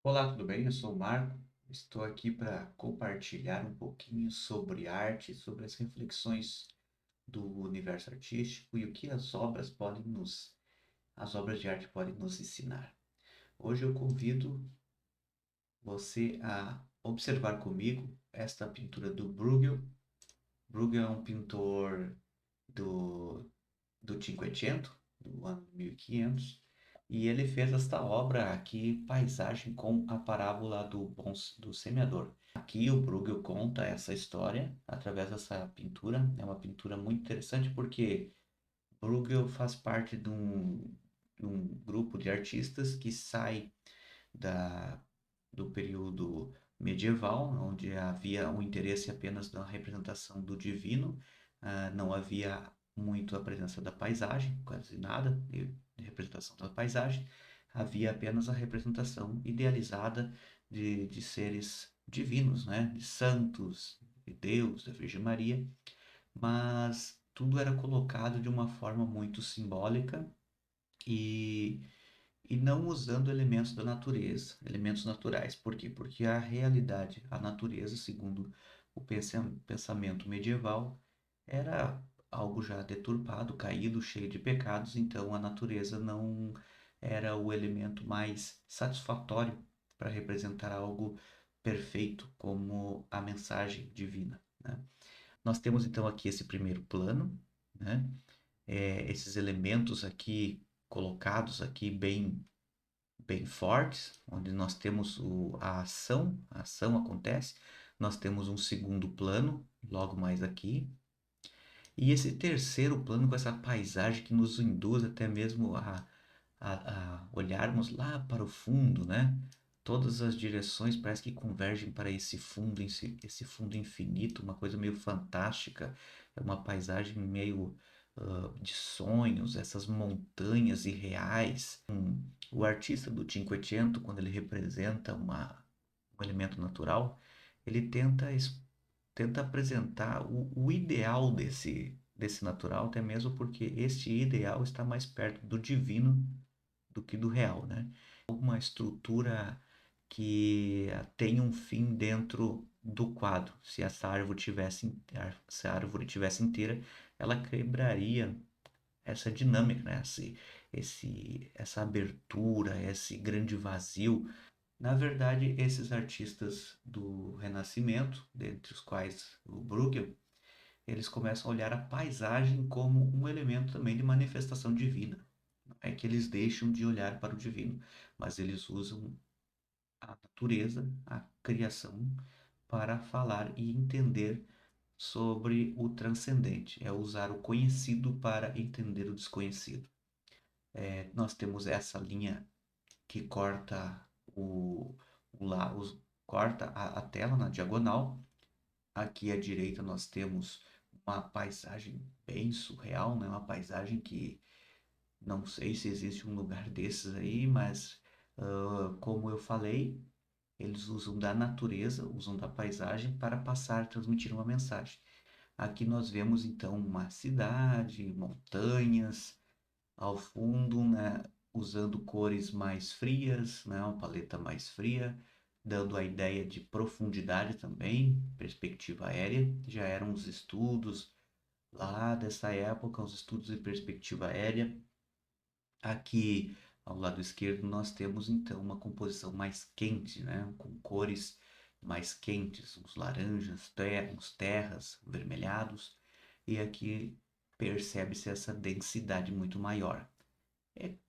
Olá, tudo bem? Eu sou o Marco. Estou aqui para compartilhar um pouquinho sobre arte, sobre as reflexões do universo artístico e o que as obras de arte podem nos ensinar. Hoje eu convido você a observar comigo esta pintura do Bruegel. Bruegel é um pintor do, do Cinquecento, do ano 1500, e ele fez esta obra aqui, Paisagem com a parábola do semeador. Aqui o Bruegel conta essa história através dessa pintura. É uma pintura muito interessante porque Bruegel faz parte de um grupo de artistas que sai da, do período medieval, onde havia um interesse apenas na representação do divino. Não havia muito a presença da paisagem, quase nada de representação da paisagem, havia apenas a representação idealizada de seres divinos, né? De santos, de Deus, da Virgem Maria, mas tudo era colocado de uma forma muito simbólica e e não usando elementos da natureza, elementos naturais. Por quê? Porque a realidade, a natureza, segundo o pensamento medieval, era algo já deturpado, caído, cheio de pecados, então a natureza não era o elemento mais satisfatório para representar algo perfeito como a mensagem divina, né? Nós temos então aqui esse primeiro plano, né? Esses elementos aqui colocados aqui bem fortes, onde nós temos a ação acontece, nós temos um segundo plano, logo mais aqui, e esse terceiro plano com essa paisagem que nos induz até mesmo a olharmos lá para o fundo, né? Todas as direções parece que convergem para esse fundo infinito, uma coisa meio fantástica, é uma paisagem meio de sonhos, essas montanhas irreais. O artista do Cinquecento, quando ele representa um elemento natural, ele tenta apresentar o ideal desse natural, até mesmo porque este ideal está mais perto do divino do que do real, né? Uma estrutura que tem um fim dentro do quadro. Se a árvore tivesse inteira, ela quebraria essa dinâmica, né? Essa abertura, esse grande vazio. Na verdade, esses artistas do Renascimento, dentre os quais o Bruegel, eles começam a olhar a paisagem como um elemento também de manifestação divina. Não é que eles deixam de olhar para o divino, mas eles usam a natureza, a criação, para falar e entender sobre o transcendente. É usar o conhecido para entender o desconhecido. Nós temos essa linha que corta o, o la- os- corta a tela na diagonal. Aqui à direita nós temos uma paisagem bem surreal, né? Uma paisagem que não sei se existe um lugar desses aí, mas como eu falei, eles usam da natureza, usam da paisagem para passar, transmitir uma mensagem. Aqui nós vemos então uma cidade, montanhas, ao fundo, né, usando cores mais frias, né, uma paleta mais fria, dando a ideia de profundidade também, perspectiva aérea. Já eram os estudos lá dessa época, os estudos de perspectiva aérea. Aqui ao lado esquerdo nós temos então uma composição mais quente, né, com cores mais quentes, uns laranjas, uns terras avermelhados, e aqui percebe-se essa densidade muito maior.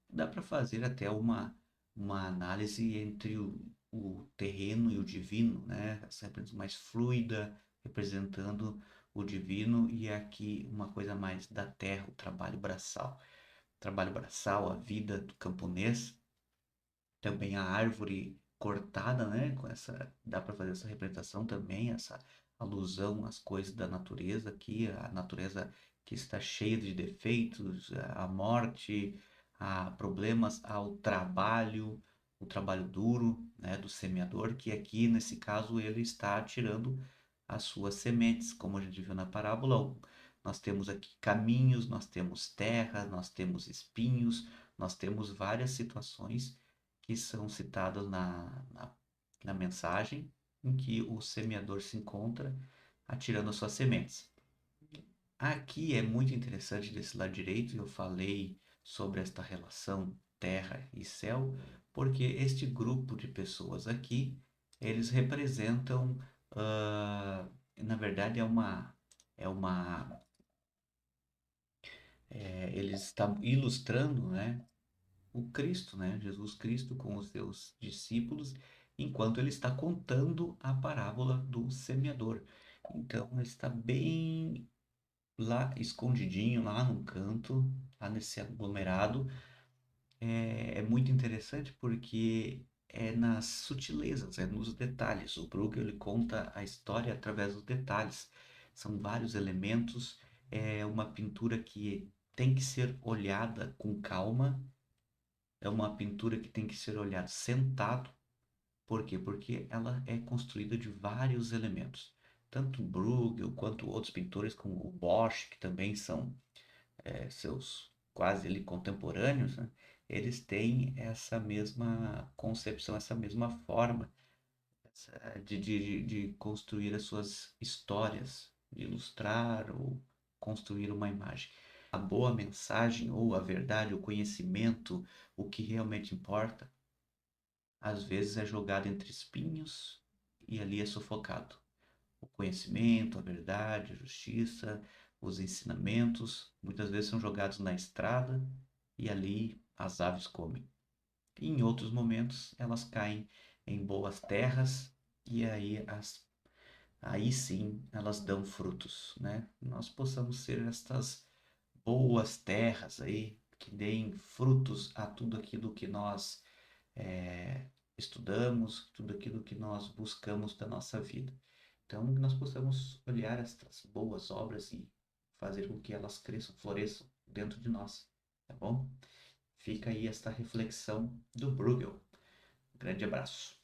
Dá para fazer até uma análise entre o terreno e o divino, né? Sempre mais fluida, representando o divino, e aqui uma coisa mais da terra, o trabalho braçal. Trabalho braçal, a vida do camponês, também a árvore cortada, né? Dá para fazer essa representação também, essa alusão às coisas da natureza aqui, a natureza que está cheia de defeitos, a morte, a problemas ao trabalho, o trabalho duro, né, do semeador, que aqui nesse caso ele está tirando as suas sementes, como a gente viu na parábola. Nós temos aqui caminhos, nós temos terra, nós temos espinhos, nós temos várias situações que são citados na mensagem em que o semeador se encontra atirando as suas sementes. Aqui é muito interessante desse lado direito, eu falei sobre esta relação terra e céu, porque este grupo de pessoas aqui, eles representam, ah, na verdade é uma, eles estão ilustrando, né, o Cristo, né, Jesus Cristo com os seus discípulos, enquanto ele está contando a parábola do semeador. Então, ele está bem lá escondidinho, lá no canto, lá nesse aglomerado. É muito interessante porque é nas sutilezas, é nos detalhes. O Bruegel ele conta a história através dos detalhes. São vários elementos, é uma pintura que tem que ser olhada com calma, é uma pintura que tem que ser olhada sentado. Por quê? Porque ela é construída de vários elementos. Tanto o Bruegel quanto outros pintores, como o Bosch, que também são seus quase ali contemporâneos, né, eles têm essa mesma concepção, essa mesma forma de construir as suas histórias, de ilustrar ou construir uma imagem. A boa mensagem ou a verdade, o conhecimento, o que realmente importa, às vezes é jogado entre espinhos e ali é sufocado. O conhecimento, a verdade, a justiça, os ensinamentos, muitas vezes são jogados na estrada e ali as aves comem. E em outros momentos elas caem em boas terras e aí sim elas dão frutos, né? Nós possamos ser estas boas terras aí que deem frutos a tudo aquilo que nós estudamos, tudo aquilo que nós buscamos da nossa vida. Então, que nós possamos olhar estas boas obras e fazer com que elas cresçam, floresçam dentro de nós, tá bom? Fica aí esta reflexão do Bruegel. Um grande abraço.